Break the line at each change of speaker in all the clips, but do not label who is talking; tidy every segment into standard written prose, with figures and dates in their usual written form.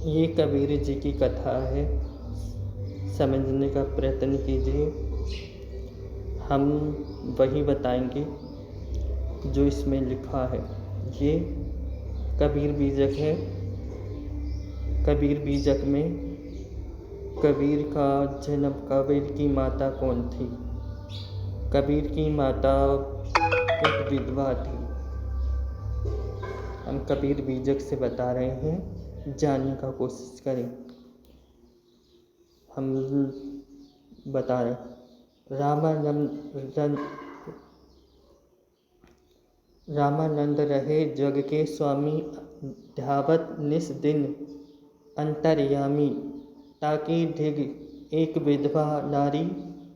ये कबीर जी की कथा है, समझने का प्रयत्न कीजिए। हम वही बताएंगे जो इसमें लिखा है। ये कबीर बीजक है। कबीर बीजक में कबीर का जन्म, कबीर की माता कौन थी? कबीर की माता एक विधवा थी। हम कबीर बीजक से बता रहे हैं, जानने का कोशिश करें। हम बता रहे रामानंद रहे जग के स्वामी, ध्यावत निस दिन अंतर्यामी। ताकि ढिग एक विधवा नारी,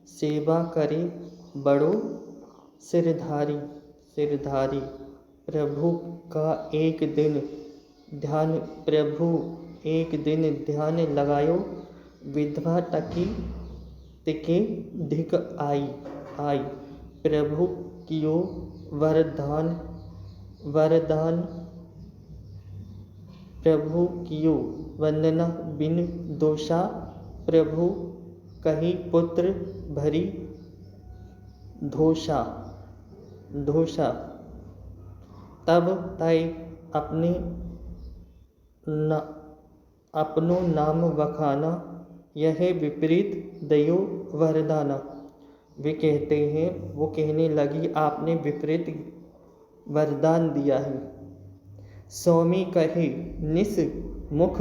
सेवा करे बड़ो सिरधारी। प्रभु का एक दिन ध्यान लगायो, विधवा तकी तिके ढिग आई। प्रभु कियो वरदान, प्रभु कियो वंदना बिन दोषा। प्रभु कही पुत्र भरी धोषा। तब तय अपनो नाम बखाना, यह विपरीत दयो वरदाना। वे कहते हैं, वो कहने लगी, आपने विपरीत वरदान दिया है। स्वामी कहे निस मुख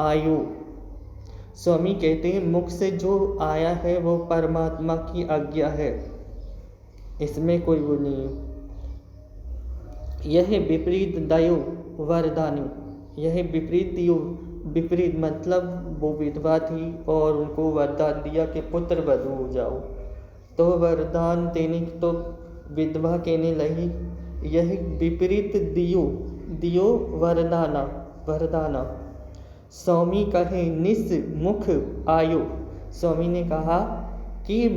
आयो। स्वामी कहते हैं, मुख से जो आया है वो परमात्मा की आज्ञा है, इसमें कोई वो नहीं है। यह विपरीत दयो वरदानी। यह विपरीत दियो, विपरीत मतलब वो विधवा थी और उनको वरदान दिया कि पुत्र वधू हो जाओ। तो वरदान देने तो विधवा कहने लगी, यह विपरीत दियो वरदाना। स्वामी कहे निस मुख आयो। स्वामी ने कहा कि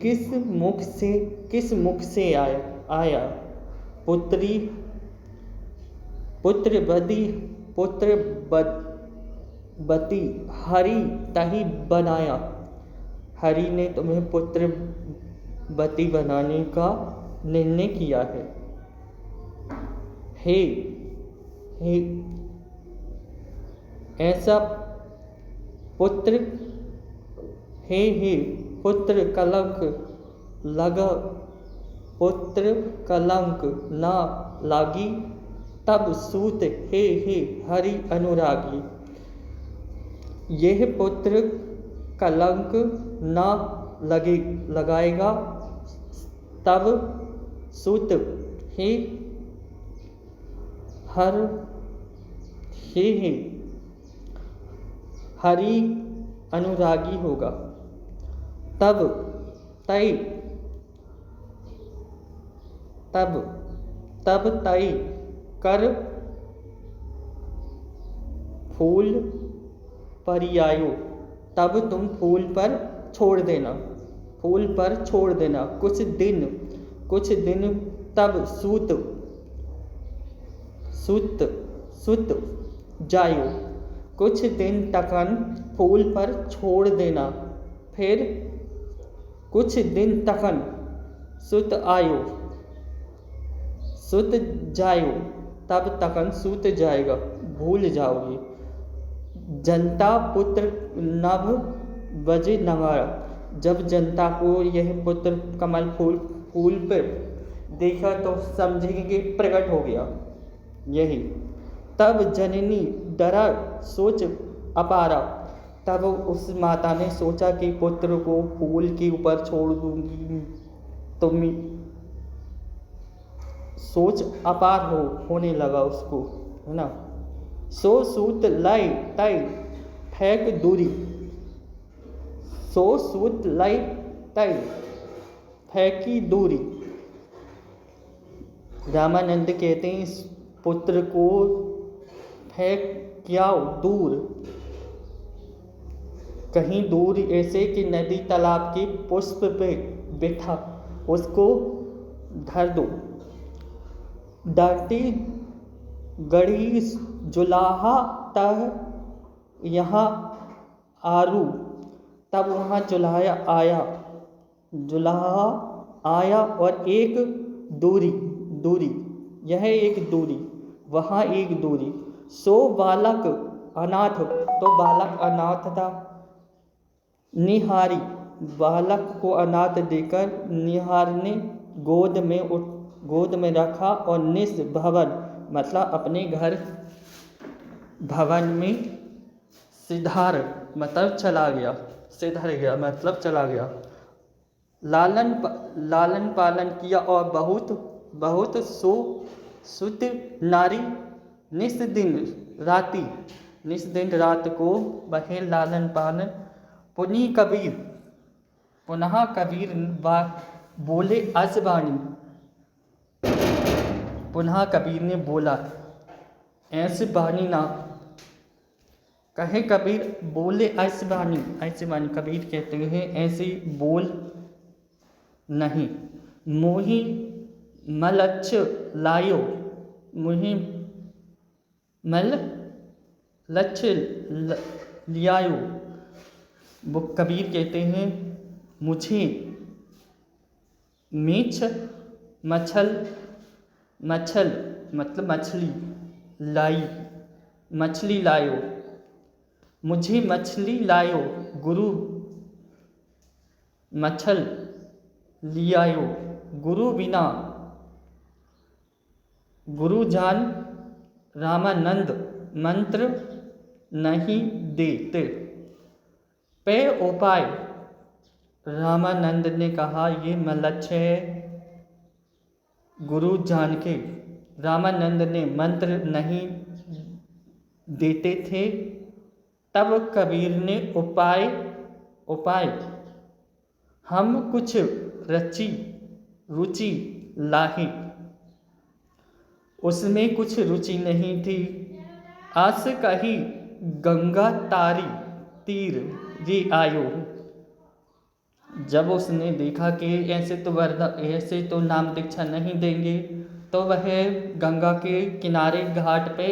किस मुख से आया। पुत्र बती हरि तही बनाया। हरि ने तुम्हें पुत्र बती बनाने का निर्णय किया है। हे ऐसा पुत्र, हे पुत्र कलंक ना लागी। तब सूत हे हरि अनुरागी। यह पुत्र कलंक ना लगाएगा। तब सूत हे हरि अनुरागी होगा। तब तय कर फूल परियायो। तब तुम फूल पर छोड़ देना कुछ दिन। तब सुत जायो। कुछ दिन तकन फूल पर छोड़ देना, फिर कुछ दिन तकन सुत जायो। तब तकन सूत जाएगा, भूल जाओगे। जनता पुत्र नभ बजे नगारा। जब जनता को यह पुत्र कमल फूल पर देखा तो समझेंगे प्रकट हो गया यही। तब जननी डरा सोच अपारा। तब उस माता ने सोचा कि पुत्र को फूल के ऊपर छोड़ दूंगी तो सोच अपार होने लगा उसको, है ना। सो सूत लाई तय फेंक दूरी। सो सूत लाई तय फेंकी दूरी। रामानंद कहते हैं, इस पुत्र को फेंक आओ दूर, कहीं दूर, ऐसे कि नदी तालाब के पुष्प पे बिठा उसको धर दो। डांटी गढ़ी जुलाहा तह यहाँ आरू, तब वहाँ जुलाहा आया, जुलाहा आया और एक दूरी, दूरी यह एक दूरी, वहाँ एक दूरी। सो बालक अनाथ, तो बालक अनाथ था। निहारी, बालक को अनाथ देकर निहार ने गोद में रखा और निस भवन मतलब अपने घर भवन में सिधार मतलब चला गया, सिधर गया मतलब चला गया। लालन पालन किया और बहुत बहुत सुत नारी निस दिन रात को वह लालन पालन। पुनः कबीर बोले अजबानी, पुनः कबीर ने बोला ऐसे बानी ना कहे। कबीर बोले ऐसे बानी, कबीर कहते हैं ऐसे बोल नहीं। मोहि मलच्छ लायो, मोहि मल लच्छ लियायो। वो कबीर कहते हैं मुझे मीछ मच्छल मतलब मछली लायो, मुझे मछली लायो। गुरु मछल लियायो, गुरु बिना गुरु जान रामानंद मंत्र नहीं देते। पे उपाय, रामानंद ने कहा ये मलच्छ है। गुरु जान के रामानंद ने मंत्र नहीं देते थे। तब कबीर ने उपाय हम कुछ रुचि लाहे, उसमें कुछ रुचि नहीं थी। आस कही गंगा तारी तीर रे आयो। जब उसने देखा कि ऐसे तो नाम दीक्षा नहीं देंगे, तो वह गंगा के किनारे घाट पे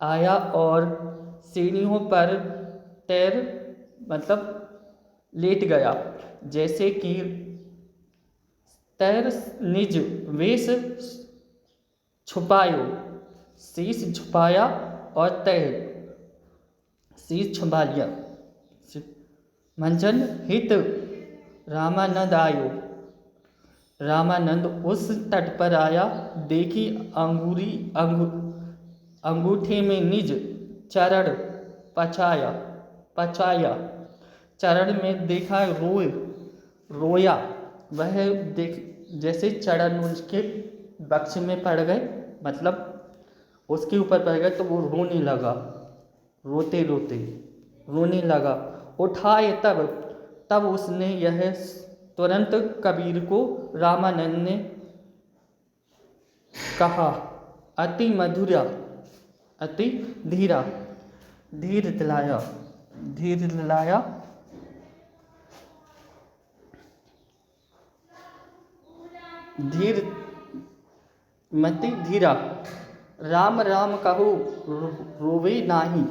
आया और सीढ़ियों पर मतलब लेट गया, जैसे कि तैर निज वेश छुपायो, शीश छुपाया और तैर शीश छुपा लिया। मंजन हित रामानंद आयो, रामानंद उस तट पर आया। देखी अंगूठे में निज चरण पचाया, चरण में देखा रोया। वह जैसे चरण उसके बक्ष में पड़ गए, मतलब उसके ऊपर पड़ गए, तो वो रोने लगा, रोते रोने लगा। उठाए तब उसने यह तुरंत कबीर को रामानंद ने कहा अति मधुरा अति धीरा, धीर दिलाया धीर मति धीरा। राम राम कहू रोवे नाही,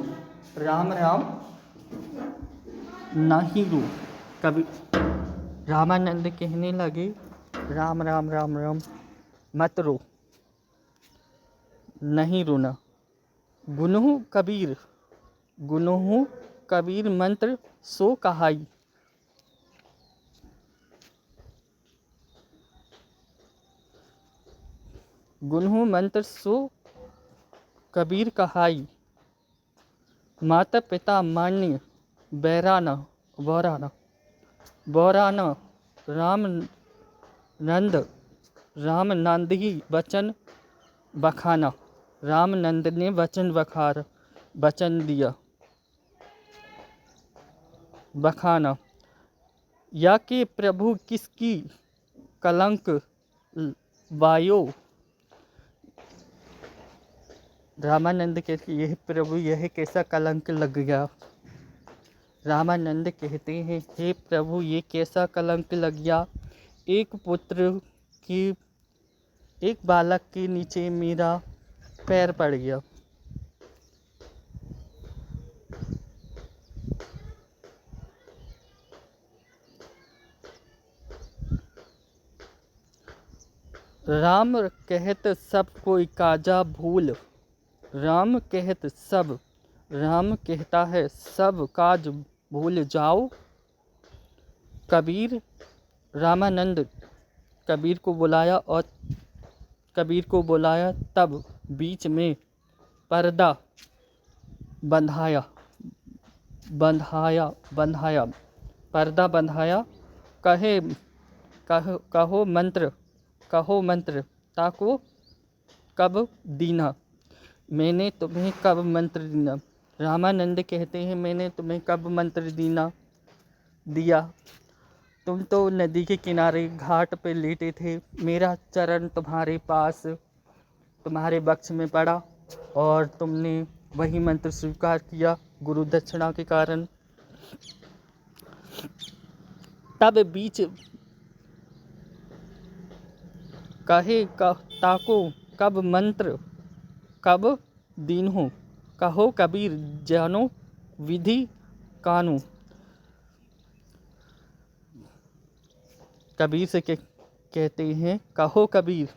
राम राम नाही रो। कभी रामानंद कहने लगे राम राम राम राम मत रो, नहीं रोना। गुनहु कबीर मंत्र सो कहाई। गुनहु मंत्र सो कबीर कहाई। माता पिता मान्य बौराना रामनंद ही वचन बखाना। रामनंद ने वचन दिया बखाना। या कि प्रभु किसकी कलंक वायो। रामानंद कहते यह प्रभु यह कैसा कलंक लग गया। रामानंद कहते हैं हे प्रभु ये कैसा कलंक लग गया। एक बालक के नीचे मेरा पैर पड़ गया। राम कहत सब कोई काजा भूल, राम कहत सब, राम कहता है सब काज भूल जाओ। कबीर रामानंद कबीर को बुलाया और कबीर को बुलाया तब बीच में पर्दा बंधाया बंधाया बंधाया पर्दा बंधाया। कहो मंत्र ताको कब दीना, मैंने तुम्हें कब मंत्र दीना। रामानंद कहते हैं मैंने तुम्हें कब मंत्र दिया। तुम तो नदी के किनारे घाट पे लेटे थे, मेरा चरण तुम्हारे पास तुम्हारे वक्ष में पड़ा और तुमने वही मंत्र स्वीकार किया गुरु दक्षिणा के कारण। तब बीच ताको कब मंत्र कब दीन्हो, कहो कबीर जानो विधि कानू। कबीर से कहते हैं कहो कबीर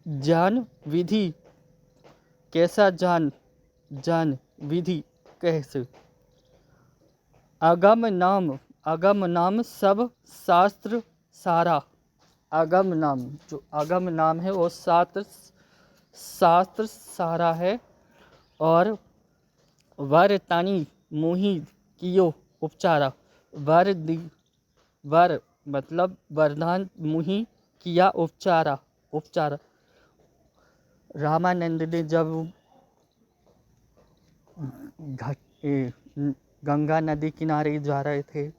जान विधि, कैसा जान विधि कैसे। अगम नाम सब शास्त्र सारा। अगम नाम, जो अगम नाम है वो शास्त्र सारा है। और वर तानी मोही कियो उपचारा, वर मतलब वरदान, मुहि किया उपचारा। रामानंद ने जब गंगा नदी किनारे जा रहे थे,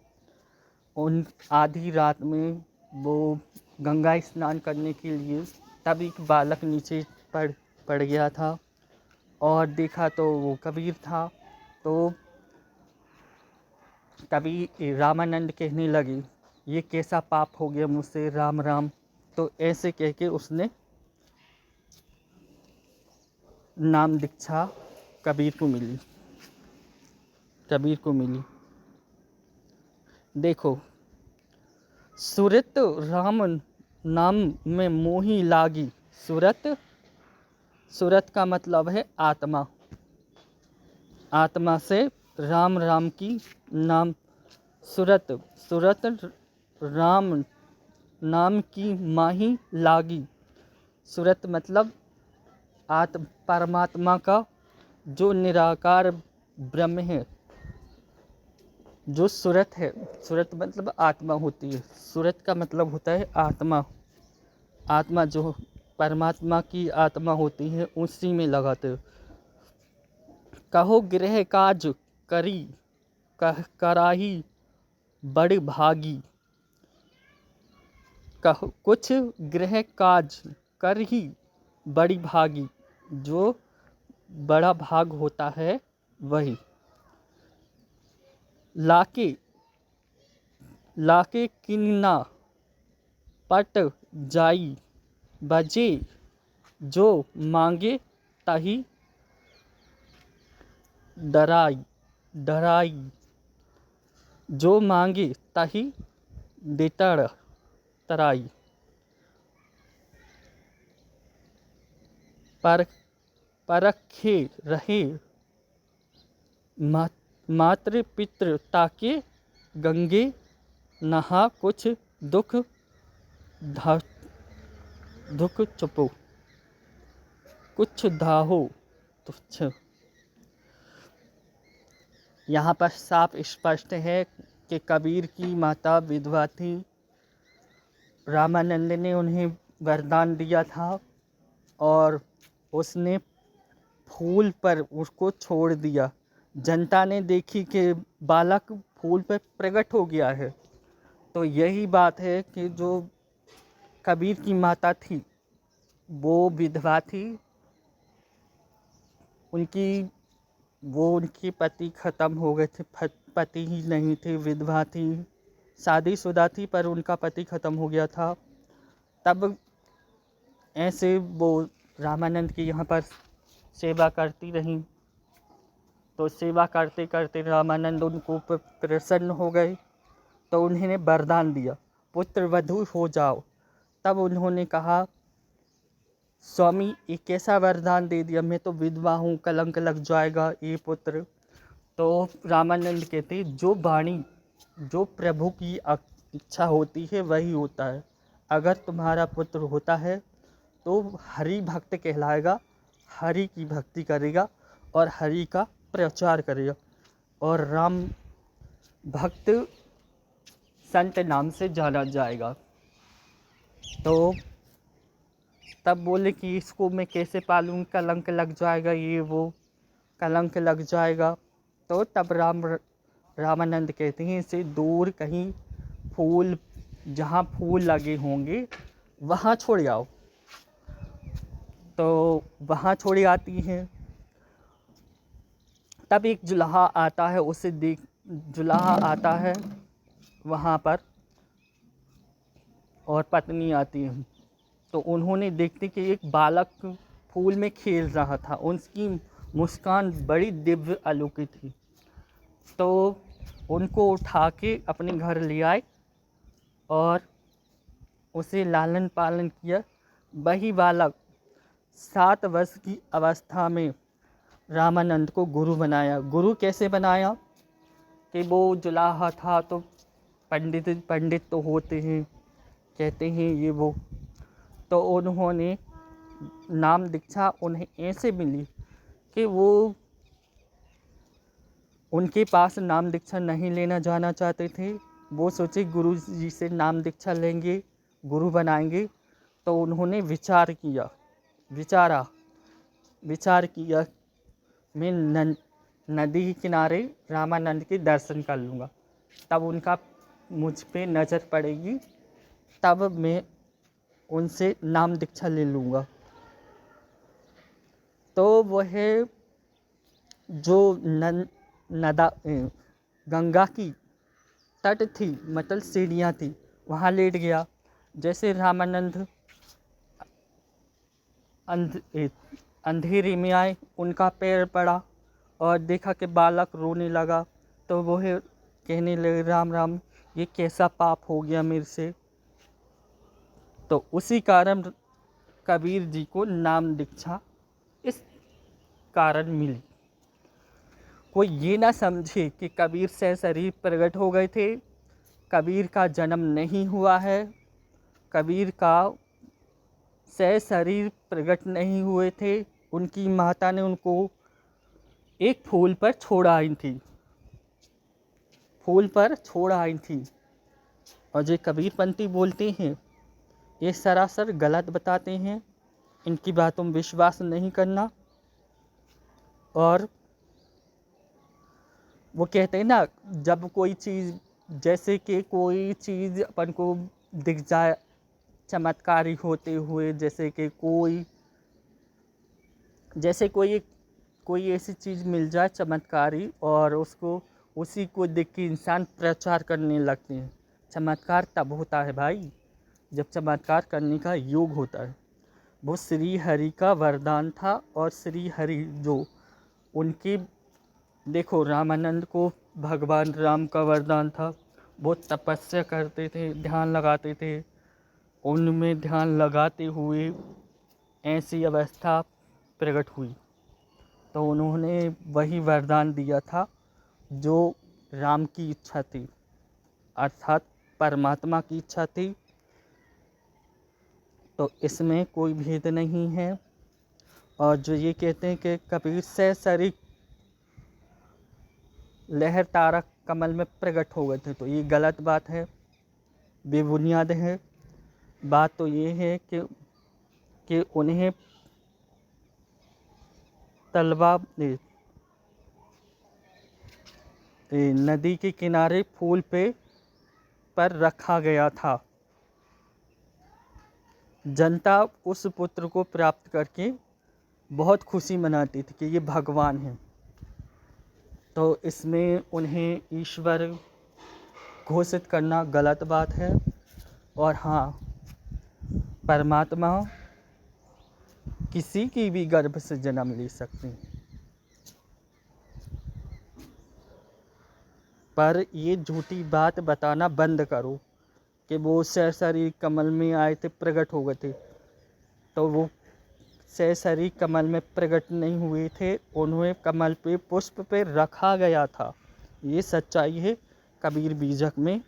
उन आधी रात में वो गंगा स्नान करने के लिए, तब एक बालक नीचे पड़ गया था और देखा तो वो कबीर था। तो कबीर रामानंद कहने लगे ये कैसा पाप हो गया मुझसे, राम राम। तो ऐसे कह के उसने नाम दीक्षा कबीर को मिली। देखो, सुरत राम नाम में मोही लागी। सुरत का मतलब है आत्मा। आत्मा से राम की नाम सुरत राम नाम की माही लागी। सुरत मतलब परमात्मा का जो निराकार ब्रह्म है, जो सुरत है। सुरत मतलब आत्मा होती है, सुरत का मतलब होता है आत्मा जो परमात्मा की आत्मा होती है उसी में लगाते। कहो गृह काज कराही बड़ भागी। कहो कुछ गृह काज कर ही बड़ी भागी, जो बड़ा भाग होता है वही। लाके किन्ना पट जाई, बजे जो मांगे ताही डराई। जो मांगे ताही देतर तराई। परखे रहे मात्र पितृ ताके, गंगे नहा कुछ दुख चुपो, कुछ धाहो तुच्छ। यहाँ पर साफ स्पष्ट है कि कबीर की माता विधवा थी। रामानंद ने उन्हें वरदान दिया था और उसने फूल पर उसको छोड़ दिया। जनता ने देखी कि बालक फूल पर प्रकट हो गया है। तो यही बात है कि जो कबीर की माता थी वो विधवा थी। उनके पति ख़त्म हो गए थे, पति ही नहीं थे, विधवा थी, शादीशुदा थी पर उनका पति ख़त्म हो गया था। तब ऐसे वो रामानंद की यहाँ पर सेवा करती रहीं। तो सेवा करते करते रामानंद उनको प्रसन्न हो गए, तो उन्होंने वरदान दिया पुत्र वधू हो जाओ। तब उन्होंने कहा स्वामी ये कैसा वरदान दे दिया, मैं तो विधवा हूँ, कलंक लग जाएगा ये पुत्र। तो रामानंद कहते जो वाणी, जो प्रभु की इच्छा होती है वही होता है। अगर तुम्हारा पुत्र होता है तो हरि भक्त कहलाएगा, हरि की भक्ति करेगा और हरि का प्रचार करेगा और राम भक्त संत नाम से जाना जाएगा। तो तब बोले कि इसको मैं कैसे पालूँ, कलंक लग जाएगा, ये वो कलंक लग जाएगा। तो तब रामानंद कहते हैं इसे दूर कहीं फूल, जहाँ फूल लगे होंगे वहाँ छोड़ आओ। तो वहाँ छोड़ी आती हैं। तब एक जुलाहा आता है, उसे देख, जुलाहा आता है वहाँ पर और पत्नी आती है। तो उन्होंने देखते कि एक बालक फूल में खेल रहा था, उसकी मुस्कान बड़ी दिव्य अलौकिक थी। तो उनको उठा के अपने घर ले आए और उसे लालन पालन किया। वही बालक 7 वर्ष की अवस्था में रामानंद को गुरु बनाया। गुरु कैसे बनाया कि वो जुलाहा था तो पंडित तो होते हैं, कहते हैं ये वो। तो उन्होंने नाम दीक्षा उन्हें ऐसे मिली कि वो उनके पास नाम दीक्षा नहीं लेना जाना चाहते थे। वो सोचे गुरु जी से नाम दीक्षा लेंगे, गुरु बनाएंगे। तो उन्होंने विचार किया मैं नदी के किनारे रामानंद के दर्शन कर लूँगा, तब उनका मुझ पे नज़र पड़ेगी, तब मैं उनसे नाम दीक्षा ले लूँगा। तो वह जो गंगा की तट थी, मतलब सीढ़ियाँ थी, वहाँ लेट गया। जैसे रामानंद अंधेरे में आए, उनका पैर पड़ा और देखा कि बालक रोने लगा। तो वह कहने लगे राम राम, ये कैसा पाप हो गया मेरे से। तो उसी कारण कबीर जी को नाम दीक्षा इस कारण मिली। कोई ये ना समझे कि कबीर से शरीर प्रकट हो गए थे। कबीर का जन्म नहीं हुआ है, कबीर का से शरीर प्रकट नहीं हुए थे। उनकी माता ने उनको एक फूल पर छोड़ आई थी, और जो कबीरपंथी बोलते हैं ये सरासर गलत बताते हैं, इनकी बातों में विश्वास नहीं करना। और वो कहते हैं ना, जब कोई चीज़, जैसे कि कोई चीज़ अपन को दिख जाए चमत्कारी होते हुए, जैसे कि कोई ऐसी चीज़ मिल जाए चमत्कारी, और उसी को देख के इंसान प्रचार करने लगते हैं। चमत्कार तब होता है भाई जब चमत्कार करने का योग होता है। वो श्री हरि का वरदान था, और श्री हरि जो उनके, देखो रामानंद को भगवान राम का वरदान था। वो तपस्या करते थे, ध्यान लगाते थे। उनमें ध्यान लगाते हुए ऐसी अवस्था प्रकट हुई, तो उन्होंने वही वरदान दिया था जो राम की इच्छा थी, अर्थात परमात्मा की इच्छा थी। तो इसमें कोई भेद नहीं है। और जो ये कहते हैं कि कबीर से शरीर लहर तारक कमल में प्रकट हो गए थे, तो ये गलत बात है, बेबुनियाद है। बात तो ये है कि उन्हें तलवा नदी के किनारे फूल पर रखा गया था। जनता उस पुत्र को प्राप्त करके बहुत खुशी मनाती थी कि ये भगवान हैं। तो इसमें उन्हें ईश्वर घोषित करना गलत बात है। और हाँ, परमात्मा किसी की भी गर्भ से जन्म ले सकते हैं, पर ये झूठी बात बताना बंद करो कि वो शरीर कमल में आए थे, प्रकट हो गए थे। तो वो सहसरी कमल में प्रकट नहीं हुए थे, उन्हें कमल पे पुष्प पे रखा गया था। ये सच्चाई है कबीर बीजक में